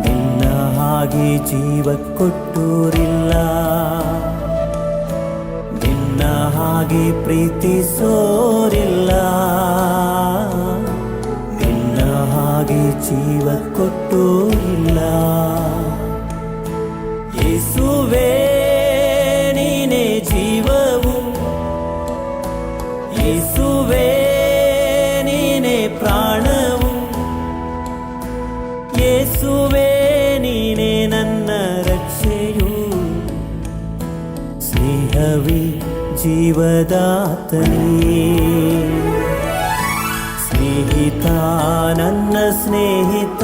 ನಿನ್ನ ಹಾಗೆ ಜೀವ ಕೊಟ್ಟೋರಿಲ್ಲ, ನಿನ್ನ ಹಾಗೆ ಪ್ರೀತಿಸೋರಿಲ್ಲ, ನಿನ್ನ ಹಾಗೆ ಜೀವ ಕೊಟ್ಟೋರಿಲ್ಲ. ಯೇಸುವೇ ನೀನೇ ಜೀವವು, ಯೇಸುವೇ ನೀನೇ ಪ್ರಾಣವು, ಯೇಸುವೇ ನೀನೇ ನನ್ನ ರಕ್ಷೆಯು. ಸ್ನೇಹವೇ ಜೀವದಾತನೇ, ಸ್ನೇಹಿತ ನನ್ನ ಸ್ನೇಹಿತ,